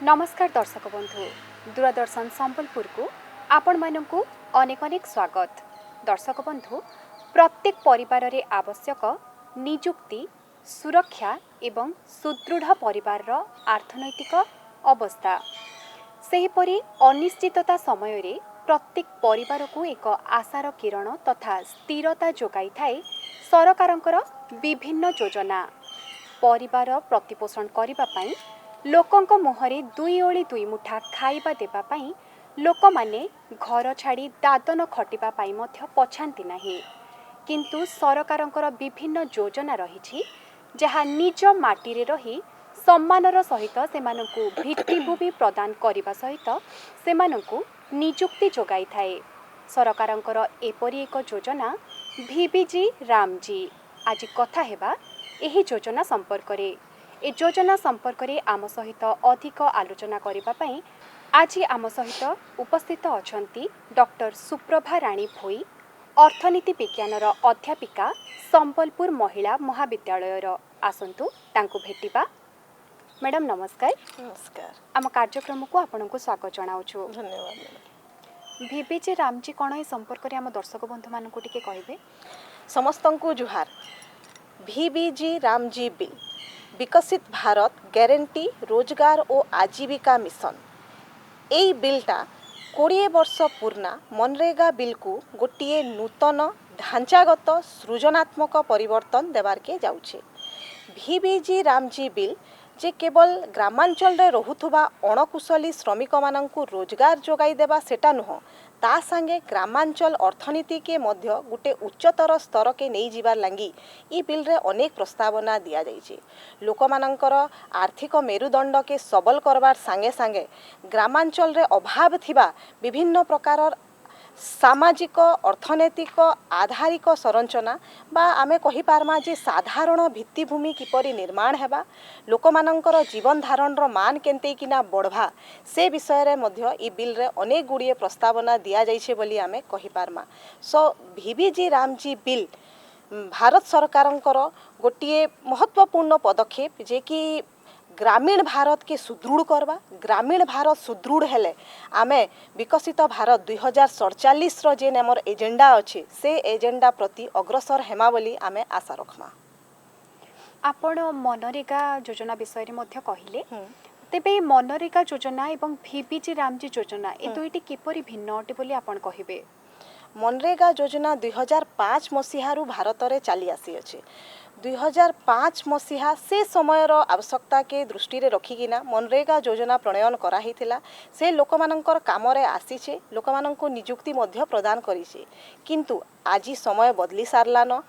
नमस्कार दर्शक बंधु दूरदर्शन संबलपुर को आपण मानकु अनेक अनेक स्वागत। दर्शक बंधु प्रत्येक परिवार रे आवश्यक निजुक्ति सुरक्षा एवं सुदृढ़ परिवार रो अर्थनैतिक अवस्था सेहीपरि अनिश्चितता समय रे प्रत्येक परिवार को एक आशार किरण तथा स्थिरता जोगाई थाए सरकारंकर विभिन्न योजना। परिवार प्रतिपोषण करिबा पई लोकंक मुहरे दुई ओली दुई मुठा खाइबा देबा पई लोक माने घर छाड़ी दादन खटिबा पई मध्य पछांती नाही, किंतु सरकारंकर विभिन्न योजना रहिछि जहा निज माटी रे रही सम्मानर सहित सेमानंकु भित्तिभूमि प्रदान करिबा सहित सेमानंकु निजुक्ति जोगाई थाए। सरकारंकर एपरि एक योजना VBG रामजी। आज कथा हेबा एही योजना संपर्क रे। ए योजना संपर्क रे आम सहित अधिक आलोचना करिबा पई आज आम सहित उपस्थित अछंती डॉक्टर सुप्रभा राणी भोई, अर्थनीति विज्ञानर अध्यापिका, संबलपुर महिला महाविद्यालयर। आसंतु तांको भेटिबा। मैडम नमस्कार। नमस्कार। आम कार्यक्रम को आपनको स्वागत जनाउछु। धन्यवाद। VBG रामजी कोन ए संपर्क रे आम दर्शक बंधु मानको टिके कहिबे? समस्तंकु जुहार। VBG रामजी बिल विकसित भारत ग्यारंटी रोजगार और आजीविका मिशन। एई बिलटा 20 वर्ष पुरना मनरेगा बिल को गोटे नूतन ढांचागत सृजनात्मक परिवर्तन देवार के जाउछे। VBG रामजी बिल जे केवल ग्रामांचल रे रहुथुबा अणकुशली श्रमिक मानंकु रोजगार जोगाई देबा सेटा नुह, ता संगे ग्रामांचल अर्थनीति के मध्य गोटे उच्चतर स्तर के नहीं जीवार लंगी ई बिल रे अनेक प्रस्तावना दिया जाइछे। लोक मानंकर आर्थिक मेरुदंड के सबल करबार संगे संगे ग्रामांचल रे अभाव थिबा विभिन्न प्रकार सामाजिक अर्थनैतिक आधारिक संरचना बा आमे कहि पारमा जे साधारण भित्तिभूमि किपरि निर्माण हेबा, लोक मानंकर जीवन धारण रो मान केनते किना बढ़वा से विषय रे मध्य ई बिल रे अनेक गुड़िए प्रस्तावना दिया जाइछे बोली आमे कहि पारमा। सो VBG रामजी बिल भारत सरकारंकर गोटे महत्वपूर्ण पदक्षेप जे कि ग्रामीण भारत के सुदृढ़ करवा। ग्रामीण भारत सुदृढ़ हेले आमे विकसित भारत 2047 रो जेन हमर एजेंडा अछि से एजेंडा प्रति अग्रसर हेमा बोली आमे आशा रखमा। आपण मनरेगा योजना विषय रे मध्य कहिले, तेबे मनरेगा योजना एवं VBG रामजी योजना ए दुईटी किपरि भिन्न अटे बोली आपण कहिबे? मनरेगा योजना 2005 मसीहारू भारत रे चली आसी अछि। 2005 मसीहा से समयर आवश्यकता के दृष्टि रे रखिकिना मनरेगा योजना प्रणयन करा हिथिला। से लोक मानंकर काम रे आसीछे, लोक मानंको नियुक्ति मध्य प्रदान करिछे, किंतु आजी समय बदली सारलान।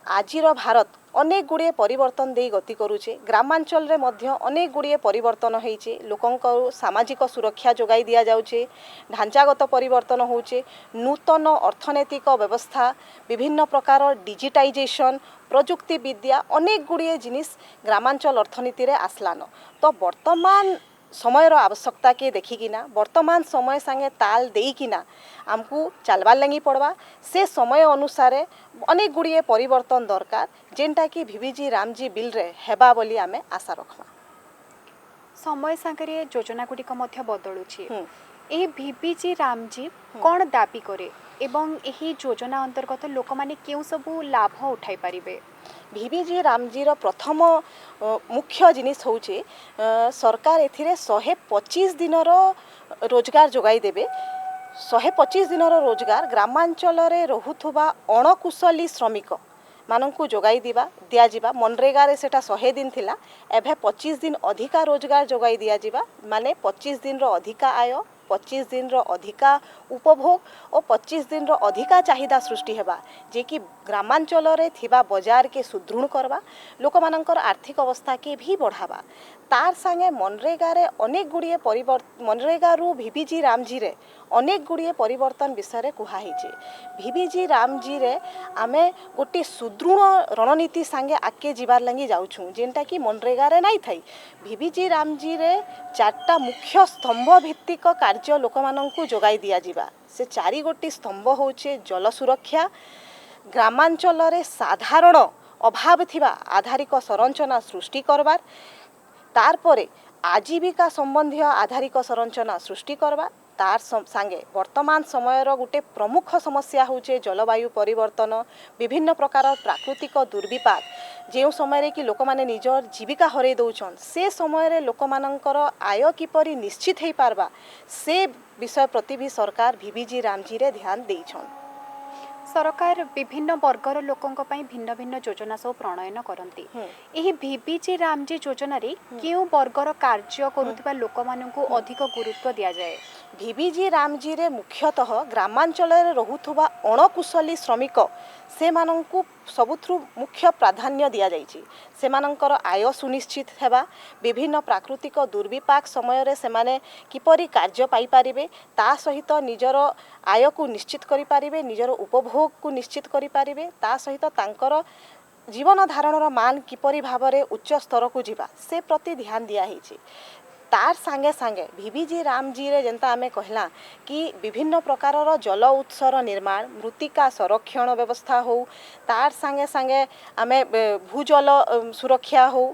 आजिर भारत अनेक गुड़िए परिवर्तन दे गति करुचे। ग्रामांचल रे मध्य अनेक गुड़िए परिवर्तन होइचे। लोकंको सामाजिक सुरक्षा जोगाई दिया जाउचे, ढांचागत परिवर्तन होउचे, नूतन अर्थनैतिक व्यवस्था, विभिन्न प्रकार डिजिटाइजेशन, प्रजुक्ति विद्या अनेक गुड़िए जिनिस ग्रामांचल अर्थनीति रे आसलान। तो वर्तमान समयर आवश्यकता के देखिकिना वर्तमान समय संगे ताल देइकिना आमको चलबार लगी पड़वा। से समय अनुसार अनेक गुड़िए परिवर्तन दरकार जेनटा कि VBG रामजी बिल रे हेबा बोली आमे आशा रखमा। समय संगे योजना गुड़िक मध्य बदलुछि। ए VBG रामजी कोन दाबी करे एवं एही योजना अंतर्गत लोक माने केउ सबु लाभ उठाई परिबे? VBG रामजी रो प्रथम मुख्य जिनिस होउचे सरकार एथिरे 125 दिन रो रोजगार जोगाई देबे। 125 दिन रो रोजगार ग्रामांचल रे रहुथुबा अणकुशली श्रमिक मानंकु जोगाई दिया जिबा। मनरेगा रे सेटा 100 दिन थिला, एभे 25 दिन अधिका रोजगार जोगाई दिया जिबा। माने 25 दिन रो अधिका आय, 25 दिन रो अधिका उपभोग और 25 दिन रो अधिका चाहिदा सृष्टि हेबा, जे कि ग्रामांचल रे थिबा बाजार के सुदृढ़ करवा, लोक मानंकर आर्थिक अवस्था के भी बढ़ावा। तार संगे मनरेगा रे अनेक गुड़िए परिवर्तन, मनरेगा रु VBG रामजी रे अनेक गुड़िए परिवर्तन विषय कुहा हिचे। VBG रामजी रे आमे गोटे सुदृढ़ रणनीति संगे आके जीवार लंगी जाउछु जेनटा कि मनरेगा रे नाइ थाई। VBG रामजी रे 4टा मुख्य स्तंभ भित्तिक कार्य लोक मानंकु जोगाई दिया जिबा। से 4 गोटी स्तंभ होचे जल सुरक्षा, ग्रामांचल रे साधारण अभाव थिबा आधारिक संरचना सृष्टि करबार, तार परे आजीविका संबंधी आधारिक संरचना सृष्टि करवा तार सांगे वर्तमान समयर गोटे प्रमुख समस्या होचे जलवायु परिवर्तन विभिन्न प्रकार प्राकृतिक दुर्विपाक जो समय कि लोक माने निजर जीविका हरई दौन से समय लोक मानकर आय किपरि निश्चित हो पारबा से विषय प्रति भी सरकार VBG रामजी रे ध्यान देइछन। सरकार विभिन्न वर्गर लोकों भिन्न भिन्न योजना सब प्रणयन करती यही VBG रामजी योजन क्यों वर्गर कार्य करुवा लोक मानू अधिक गुरुत्व दि जाए? VBG रामजी रे मुख्यतः ग्रामांचल रहुथुबा अणकुशली श्रमिक से मानंकु सबुथु मुख्य प्राधान्य दि जाइछि। सेमानंकर आय सुनिश्चित हेबा विभिन्न प्राकृतिक दुर्विपाक समय रे सेमाने किपरि कार्य पाई पारिबे ता सहित निजर आय को निश्चित करि पारिबे निजर उपभोग को निश्चित करि पारिबे ता सहित तांकर जीवन धारणर मान किपरि भाबरे उच्च स्तर को जिबा से प्रति ध्यान दिया हिछि। तार सांगे सांगे VBG रामजी रे जेंता आमे कहला कि विभिन्न प्रकारर जल उत्सर निर्माण मृत्तिका संरक्षण व्यवस्था हो तार सांगे सांगे आमे भूजल सुरक्षा हो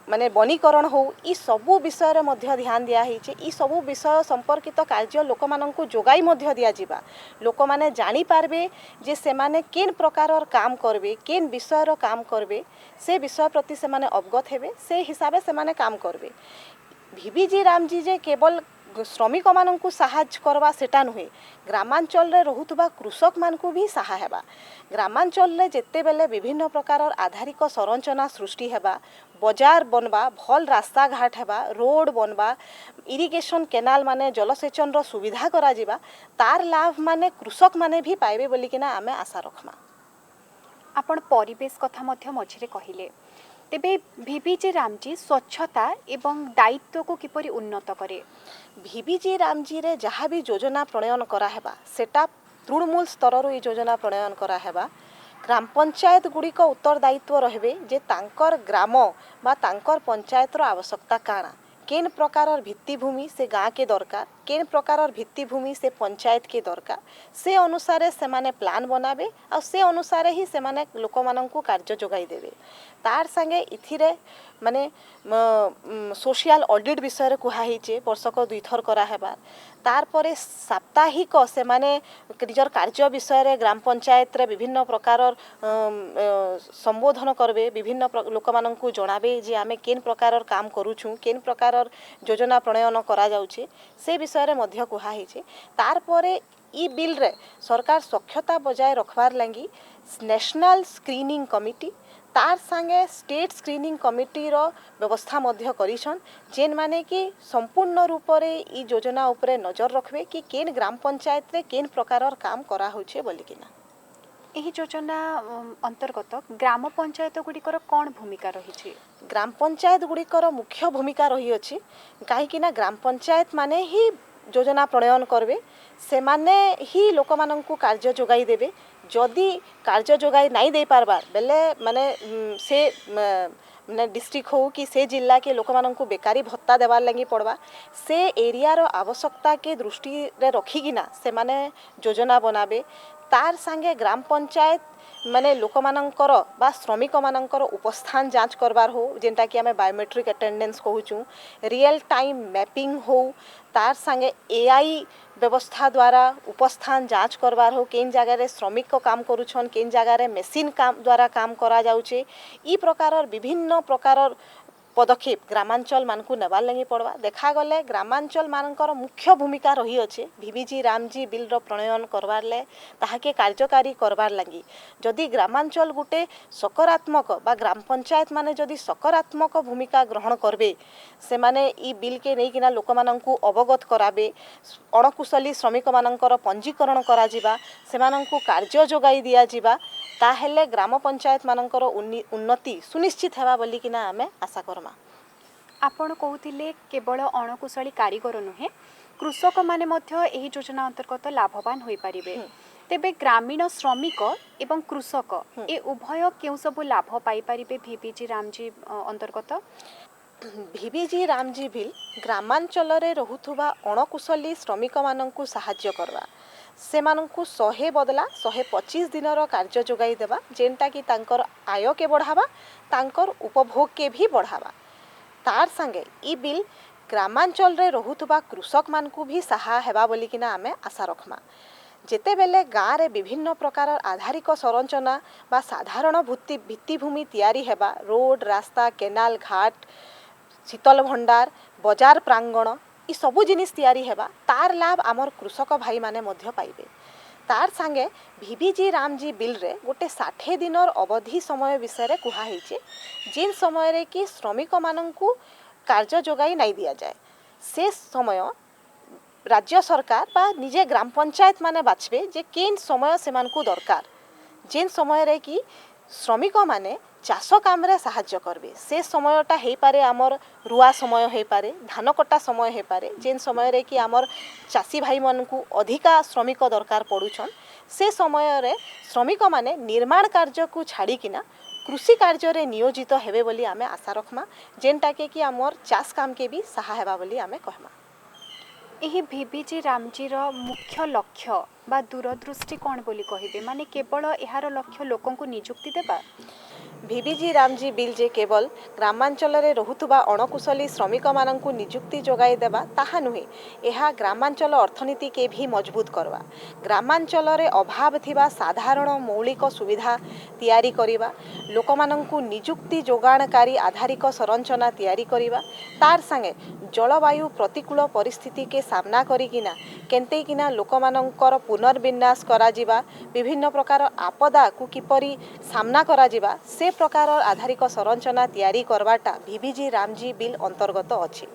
माने वनीकरण हो ई सबु विषय रे मध्य ध्यान दिया हिचे। ई सबु विषय संपर्कित कार्य लोक माननकु जोगाई मध्य दिया जिबा लोक माने जानि पारबे जे से माने केन प्रकारर काम करबे केन विषय रो काम करबे से विषय प्रति से माने अवगत हेबे से हिसाबे से माने काम करबे। VBG रामजी जे केवल श्रमिक माननकु साहाय्य करवा सेटा नुहे ग्रामांचल रे रहुतबा कृषक मानकु भी सहाय हेबा। ग्रामांचल रे जेते बेले विभिन्न प्रकारर आधारिक संरचना सृष्टि हेबा बाजार बनवा भल रास्ता घाट हेबा रोड बनवा इरिगेशन केनाल माने जलसेचन रो सुविधा करा जिबा तार लाभ माने कृषक माने भी पाइबे बोली किना आमे आशा रखमा। आपण परिवेश कथा मध्य मझिरे कहिले तेबे VBG रामजी स्वच्छता एवं दायित्व को किपरि उन्नत करे? VBG रामजी रे जहाँ भी योजना प्रणयन करा हेबा सेटा तृणमूल स्तर रो योजना प्रणयन करा हेबा। ग्राम पंचायत गुड़िक उत्तरदायित्व रहिबे जे तांकर ग्राम बा तांकर पंचायत रो आवश्यकता काना केन प्रकारर भित्तिभूमि से गाँ के दरकार केन प्रकारर भित्तिभूमि से पंचायत के दरकार से अनुसार से माने प्लान बनाबे और से अनुसार ही से माने लोक माननकु कार्य जोगाई देबे। तार संगे इथिरे माने सोशल ऑडिट विषय रे कुहा हिचे वर्षक 2 थर करा हेबा। तार परे साप्ताहिक से माने निजर कार्य विषय रे ग्राम पंचायत रे विभिन्न प्रकारर संबोधन करबे विभिन्न लोक माननकु जणाबे जे आमे केन प्रकारर काम करूछु केन प्रकारर योजना प्रणयन करा जाउछे से विषय रे मध्य कुहा हिचे। तार परे ई बिल रे सरकार स्वच्छता बजाय रखबार लागी नेशनल स्क्रीनिंग कमिटी तार संगे स्टेट स्क्रीनिंग कमिटी रो व्यवस्था मध्य करिछन जेन माने कि संपूर्ण रूप रे ई योजना उपरे नजर रखबे कि केन ग्राम पंचायत रे केन प्रकारर काम करा होछे बोली किना। एही योजना अंतर्गत ग्राम पंचायत गुड़िकर कौन भूमिका रही? ग्राम पंचायत गुड़िकर मुख्य भूमिका रही अछि कहीं ना ग्राम पंचायत माने ही योजना प्रणयन करबे से माने ही लोक माननकु कार्य जोगाई देबे जदि कार्य जोगाई नहीं दे पारबार बेले माने से माने डिस्ट्रिक्ट हो कि से जिला के लोक माननकु बेकारी भत्ता देवार लगी पड़वा से एरिया रो आवश्यकता के दृष्टि रे रखिकिना से माने योजना बनाबे। तार संगे ग्राम पंचायत माने लोक माननकर बा श्रमिक माननकर उपस्थान जांच करबार हो जेंटा कि आमे बायोमेट्रिक अटेंडेंस कहूचु रियल टाइम मैपिंग हो तार संगे AI व्यवस्था द्वारा उपस्थान जांच करबार हो केन जगह रे श्रमिक को काम करूछन केन जगह रे मशीन काम द्वारा काम करा जाउचे ई प्रकारर विभिन्न प्रकारर पदक्षेप ग्रामांचल मानकु नेबार लगी पड़वा। देखा गले ग्रामांचल मानकर मुख्य भूमिका रही अच्छे VBG रामजी बिल रो प्रणयन करबार ले ताहाके कार्यकारी करबार लगी जदि ग्रामांचल गुटे सकारात्मक बा ग्राम पंचायत माने जदि सकारात्मक भूमिका ग्रहण करबे से माने ई बिल के नै किना लोक माननकु अवगत कराबे अणकुशली श्रमिक मानकर पंजीकरण करा जिबा सेमाननकु कार्य जोगाई दिया जिबा ताहेले ग्राम पंचायत मानकर उन्नति सुनिश्चित हेबा बोली किना आमे आशा करमा। आपण कहूतिले केवल अणकुशली कारीगर नुहे कृषक माने मध्य एही योजना अंतर्गत लाभवान होई पारिबे। तेबे ग्रामीण श्रमिक एवं कृषक ए उभय केउ सब लाभ पाई पारिबे VBG रामजी अंतर्गत? VBG रामजी बिल ग्रामांचल रे रहुथुबा अणकुशली श्रमिक माननकु सहाय्य करवा से माननकु 100 बदला 125 दिनर कार्य जोगाई देबा जेंटा कि तांकर आय के बढ़ावा तांकर उपभोग के भी बढ़ावा। तार संगे ई बिल ग्रामांचल रे रहुतबा कृषक मानकू भी सहाय हेबा बोली किना आमे आशा रखमा। जेते बेले गाँ रे विभिन्न प्रकार आधारिक संरचना बा साधारण भित्तिभूमि तैयारी हेबा, रोड रास्ता केनाल घाट शीतल भंडार बजार प्रांगण ई सबु जिनिस तैयारी हेबा, तार लाभ आमर कृषक भाई माने मध्य पाइबे। तार संगे VBG रामजी बिल रे गोटे 60 दिनर अवधि समय विषय रे कुहा हेचे, जिन समय रे कि श्रमिक माननकू कार्य जोगाई नहीं दिया जाए। से समय राज्य सरकार बा निजे ग्राम पंचायत माने बाछबे जे केन समय सेमानकू दरकार, जेन समय रे कि श्रमिक माने चाष काम रे साहाय्य करबे। से समयटा हेई पारे आमर रुआ समय हेई पारे, धान कटा समय हेई पारे, जेन समय रे कि आमर चासी भाई मानकू अधिका श्रमिक दरकार पड़ुछन। से समय रे श्रमिक माने निर्माण कार्य को छाड़ी किना कृषि कार्य रे नियोजित हेबे बोली आमे आशा रखमा, जेनटा के कि आमर चाष काम के भी सहाय हेबा बोली आमे कहमा। यही VBG रामजीर मुख्य लक्ष्य बा दूरदृष्टि कौन बोली कहिबे, माने केवल यार लक्ष्य लोकन को नियुक्ति देबा? VBG रामजी बिल जे केवल ग्रामांचल रे रहुतबा अणकुशली श्रमिक माननकू नियुक्ति जोगाई देबा ताहा नुहे, एहा ग्रामांचल अर्थनीति के भी मजबूत करवा। ग्रामांचल रे अभाव थिबा साधारण मौलिक सुविधा तैयारी करिबा, लोकमाननकू नियुक्ति जोगाणकारी आधारिक संरचना तैयारी करिबा, तार संगे जलवायु प्रतिकूल परिस्थिति के सामना करिकिना केनते किना लोकमाननकर पुनर्विन्यास करा जिबा, विभिन्न प्रकार आपदा को किपरि सामना करा जिबा से प्रकार आधारिक संरचना तैयारी करवाटा VBG रामजी बिल अंतर्गत अछि।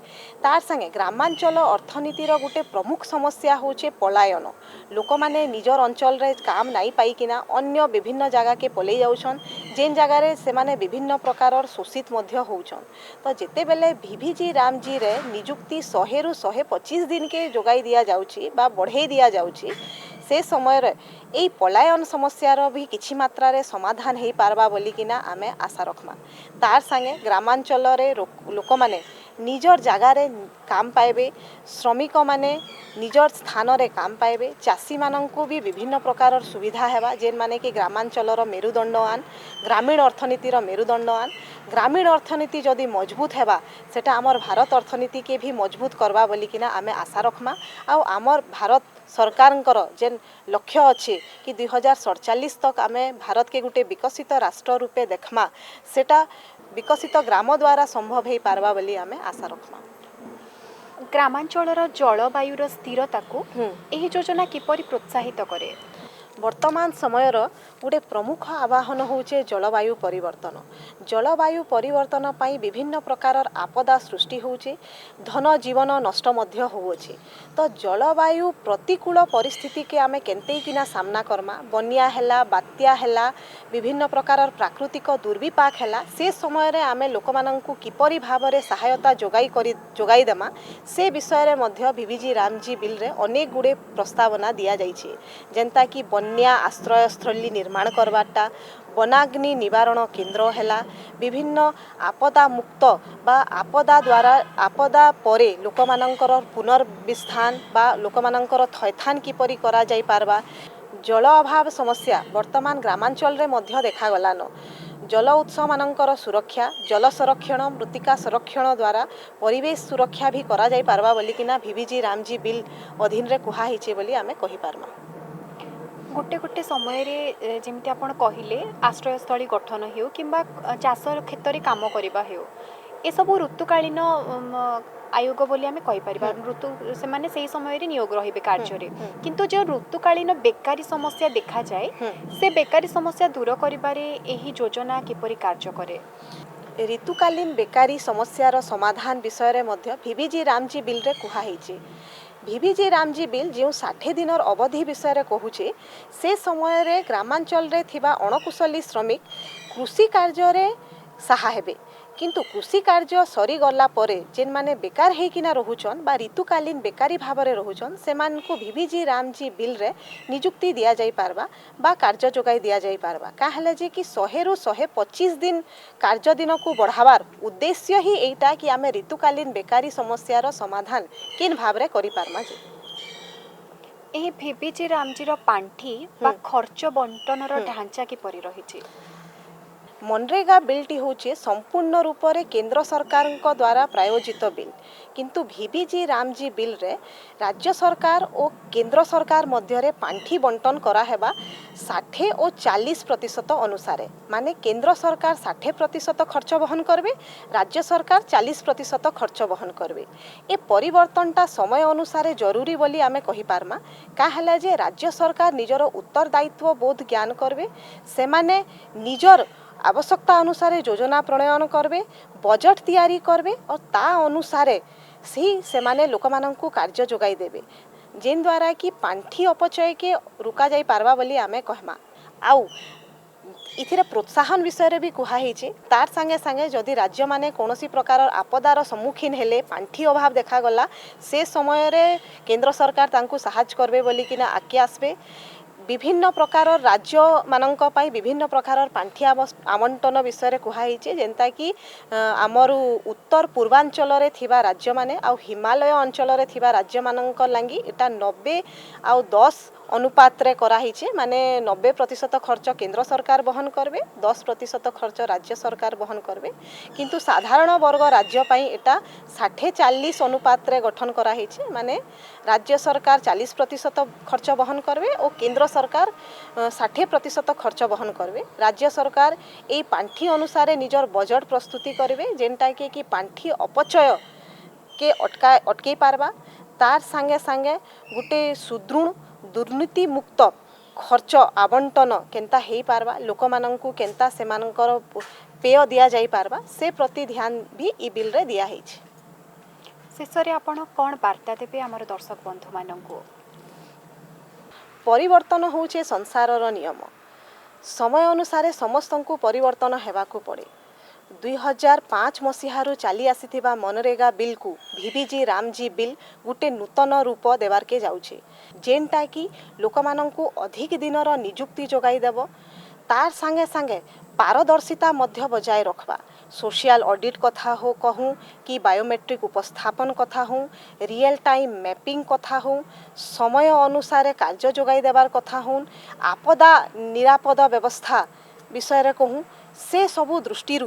तार संगे ग्रामांचल अर्थनीतिर गोटे प्रमुख समस्या होचे पलायन। लोक माने निजर अंचल रे काम नाई पाइकिना अन्य विभिन्न जगह के पलै जाउछन, जेन जगह रे से माने विभिन्न प्रकार शोषित मध्य होउछन। तो जेते बेले VBG रामजी रे नियुक्ति 100 रु 125 दिन के जोगाई दिया जाउछि बा बढ़ाई दिया जाउछि, से समय रे एई पलायन समस्यार भी किछि मात्रा रे समाधान हेई पारबा बोली किना आमे आशा रखमा। तार संगे ग्रामांचल रे लोक माने निजर जगह रे काम पाइबे, श्रमिक माने निजर स्थान रे काम पाइबे, चासी माननकू भी विभिन्न प्रकार सुविधा हेबा, जेन माने कि ग्रामांचलर मेरुदंडआन ग्रामीण अर्थनीतिर मेरुदंडआन। ग्रामीण अर्थनीति जदि मजबूत हेबा सेटा आमर भारत अर्थनीति के भी मजबूत करबा बोली किना आमे आशा रखमा। आ आमर भारत सरकारंकर जेन लक्ष्य अच्छे कि 2047 तक आमे भारत के गुटे विकसित राष्ट्र रूपे देखमा, सेटा विकसित ग्राम द्वारा संभव हो पारबा बोली आमे आशा रखमा। ग्रामांचलर जलवायुर स्थिरता को एही योजना किपरि प्रोत्साहित करे? वर्तमान समयर गोटे प्रमुख आवाहन होचे जलवायु परिवर्तन। जलवायु परिवर्तन पाई विभिन्न प्रकार आपदा सृष्टि होचे, धन जीवन नष्ट मध्य होउचे। तो जलवायु प्रतिकूल परिस्थिति के आमे केनते किना सामना करमा, बन्या हैला बात्या हैला विभिन्न प्रकार प्राकृतिक दुर्विपाक हैला, से समय रे आमे लोकमाननकू किपरि भाबरे सहायता जोगाई देमा से विषय रे मध्य VBG रामजी बिल रे अनेक गुडे प्रस्तावना दिया जाइछे, जेंता कि बन्या आश्रयस्थली निर्माण करवाटा, वनाग्नि निवारण केन्द्र हैला, विभिन्न आपदा मुक्त बा आपदा द्वारा आपदा परे लोकमाननकर पुनर्विस्थान बा लोकमाननकर थैथान किपरि करा जाई पारबा। जल अभाव समस्या वर्तमान ग्रामांचल रे मध्य देखा गलान। जल उत्स मानकर सुरक्षा, जल संरक्षण, मृत्तिका संरक्षण द्वारा परिवेश सुरक्षा भी करा जाई पारबा बोली किना VBG रामजी बिल अधीन रे कुहा हिचे बोली आमे कहि पारमा। गोटे गोटे समय रे जेमति आपण कहिले आश्रयस्थली गठन हेउ किंबा चाष क्षेत्र रे काम करिबा हेउ, ए सब ऋतुकालीन आयोग बोली आमे कहि परिबा। ऋतु से माने सेही समय रे नियोग रहिबे कार्य रे, किंतु जो ऋतुकालीन बेकारी समस्या देखा जाए से बेकारी समस्या दूर करिबारे एही योजना किपरि कार्य करे? ऋतुकालीन बेकारी समस्यार समाधान विषय रे मध्य VBG रामजी बिल रे कुहा हिचे। VBG रामजी बिल जो 60 दिनर अवधि विषय रे कहूचे, से समय रे ग्रामांचल रे थिबा अणकुशली श्रमिक कृषि कार्य रे सहाय हेबे, किंतु कृषि कार्य सरी गला परे जेन माने बेकार हेकिना रहुचन बा ऋतुकालीन बेकारी भावरे रहुचन, सेमानकू VBG रामजी बिल रे नियुक्ति दिया जाई पारबा बा कार्य जोगाई दिया जाई पारबा। काहेले जे कि 100 रु 125 दिन कार्य दिन को बढ़ावार उद्देश्य ही एटा कि आमे ऋतुकालीन बेकारी समस्यार समाधान किन भावरे करि पारमा। जे एही VBG रामजीर पांठी बा खर्च बंटनर ढांचा किपरि रहिछि? मनरेगा बिलटी होचे संपूर्ण रूप से केंद्र सरकार द्वारा प्रायोजित बिल किंतु भिबिजी रामजी बिल रे राज्य सरकार और केंद्र सरकार मध्य पांठी बंटन करा हेबा 60 और 40% अनुसार माने केंद्र सरकार 60% खर्च वहन करबे राज्य सरकार 40% खर्च वहन करबे। ए परिवर्तनटा समय अनुसार जरूरी बोली आमे कहि पारमा काहेला जे राज्य सरकार निजर उत्तरदायित्व बोध ज्ञान करबे से माने निजर आवश्यकता अनुसार योजना प्रणयन करबे बजट तैयारी करबे और ता अनुसार से माने लोक माननकु कार्य जोगाई देबे जेन द्वारा कि पांठी अपचय के रुका जाई पारबा बोली आमे कहमा। आउ इथिरे प्रोत्साहन विषय रे भी कुहा हिचे तार संगे संगे जदि राज्य माने कोनोसी प्रकार आपदार सम्मुखीन हेले पांठी अभाव देखा गला से समय रे केंद्र सरकार तांकु सहायता करबे बोली किना आके आसबे। विभिन्न प्रकार राज्य मानक विभिन्न प्रकार पांठी आवंटन विषय रे कुहा हिचे जेंता कि आमर उत्तर पूर्वांचल रे थिबा राज्य माने आ हिमालय अंचल रे थिबा राज्य मानक लागी एटा 90 आ 10 अनुपात रे करा हिचे माने 90% खर्च केंद्र सरकार वहन करबे 10% खर्च राज्य सरकार वहन करबे किंतु साधारण वर्ग राज्य पई एटा 60-40 अनुपात रे गठन करा हिचे माने राज्य सरकार 40% खर्च वहन करबे और केंद्र सरकार 60% खर्च वहन करबे। राज्य सरकार ए पांठी अनुसार निजर बजट प्रस्तुति करबे जेनटा कि पांठी अपचय के अटके पारबा तार संगे संगे गुटे सुदृढ़ दुर्नीति मुक्त खर्च आवंटन केनता हेई पारबा लोक माननकु केनता सेमानकर पेय दिया जाई पारबा से प्रति ध्यान भी ई बिल रे दिया हेछि। शेषरे आपण कोन वार्ता देबे हमर दर्शक बंधु माननकु? परिवर्तन होचे संसारर नियम समय अनुसार समस्तंकु परिवर्तन हेबाकु पड़े। 2005 मसीहारू चली आसीथिबा मनरेगा बिल को भिबिजी रामजी बिल गुटे नूतन रूप देवार के जाउछे जेनटा कि लोक माननकु अधिक दिनर नियुक्ति जोगाई देव तार संगे संगे पारदर्शिता मध्य बजाय रखबा सोशल ऑडिट कथा हो कहूँ कि बायोमेट्रिक उपस्थापन कथा हो रियल टाइम मैपिंग कथा हो समय अनुसार कार्य जोगाई देवार कथा हो आपदा निरापद व्यवस्था विषय रे कहूँ से सबु दृष्टि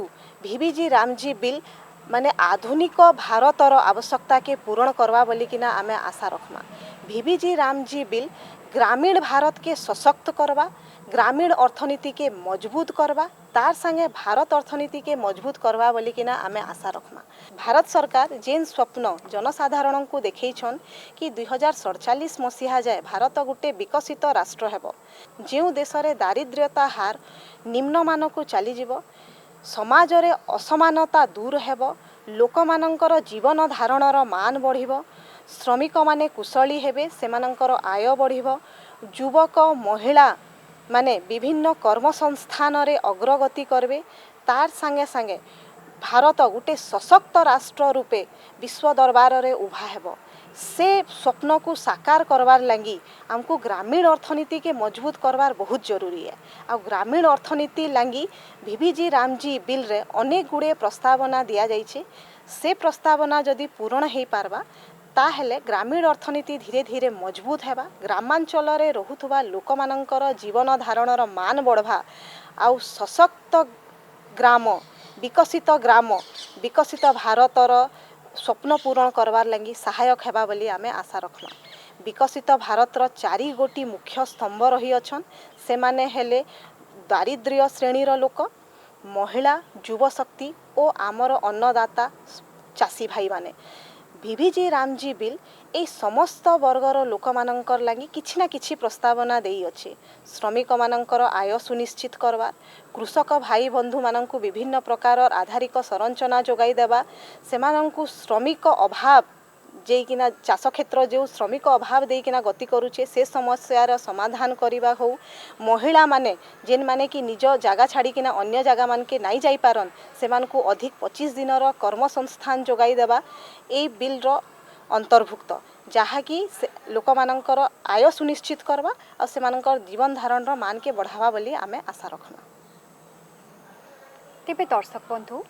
भिबिजी रामजी बिल माने आधुनिक भारतर आवश्यकता के पूरण करवा बोली किना आमे आशा रखमा। भिबिजी रामजी बिल ग्रामीण भारत के सशक्त करवा ग्रामीण अर्थनीति के मजबूत करवा तार संगे भारत अर्थनीति के मजबूत करवा बोली किना आमे आशा रखमा। भारत सरकार जेन स्वप्न जनसाधारण को देखैछन कि 2047 मसीहा जाए भारत गुटे विकसित राष्ट्र हेबो जेउ देश रे दारिद्र्यता हार निम्नमान को चली जीवो समाज रे असमानता दूर हेबो लोक मानकर जीवन धारणर मान बढ़िबो श्रमिक माने कुशली हेबे सेमानकर आय बढ़िबो युवक महिला माने विभिन्न कर्म संस्थान रे अग्रगति करबे तार संगे संगे भारत गुटे सशक्त राष्ट्र रूपे विश्व दरबार रे उभा हेबो से स्वप्न को साकार करवार लगी हमको ग्रामीण अर्थनीति के मजबूत करवार बहुत जरूरी है। आ ग्रामीण अर्थनीति लगी भिबिजी रामजी बिल रे अनेक गुड़े प्रस्तावना दिया जाइछे से प्रस्तावना जदि पूर्ण हो पारबा ताहेले ग्रामीण अर्थनीति धीरे धीरे मजबूत हेबा ग्रामांचल रे रहुथुबा लोक मानकर जीवन धारणर मान बढ़वा आउ सशक्त ग्राम विकसित भारतर स्वप्न पूरण करवार लगी सहायक हेबा बोली आमे आशा रखना। विकसित भारतर 4 गोटी मुख्य स्तंभ रही अछन से माने हेले दारिद्र्य श्रेणीर लोक महिला युवशक्ति और आमर अन्नदाता चाषी भाई माने भिबिजी रामजी बिल ए समस्त वर्गर लोक मानकर लगी किछि ना किछि प्रस्तावना देई अछि श्रमिक मानकर आय सुनिश्चित करवा कृषक भाई बंधु माननकु विभिन्न प्रकार आधारिक संरचना जोगाई देवा सेमाननकु श्रमिक अभाव जेकिना चाष क्षेत्र जो श्रमिक अभाव देकिना गति करूचे से समस्यार समाधान करिबा हो महिला माने जेन माने कि निज जागा छाड़ी किना अन्य जागा मान के नहीं जाई पारन सेमानकु अधिक 25 दिनर कर्म संस्थान जोगाई देवा ए बिल रो अंतर्भुक्त जहाँकि लोक मानकर आय सुनिश्चित करवा और सेमानकर जीवन धारण रो मान के बढ़ावा बोली आमे आशा रखना। तेबे दर्शक बंधु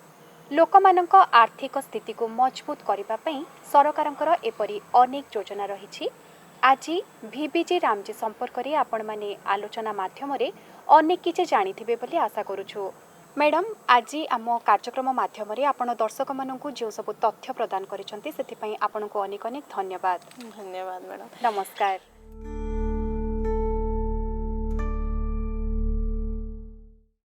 लोकमानंक आर्थिक स्थिति को मजबूत करबा पई सरकारंकर एपरी अनेक योजना रही। आज भिबिजी रामजी संपर्क रे आपण माने आलोचना माध्यम रे अनेक किछि जानिथिबे बोली आशा करूछु। मैडम आज आम कार्यक्रम माध्यम आपण दर्शक मानू जो सब तथ्य प्रदान करिसेंती सेथिपई आपनको अनेक अनेक धन्यवाद। धन्यवाद मैडम। नमस्कार।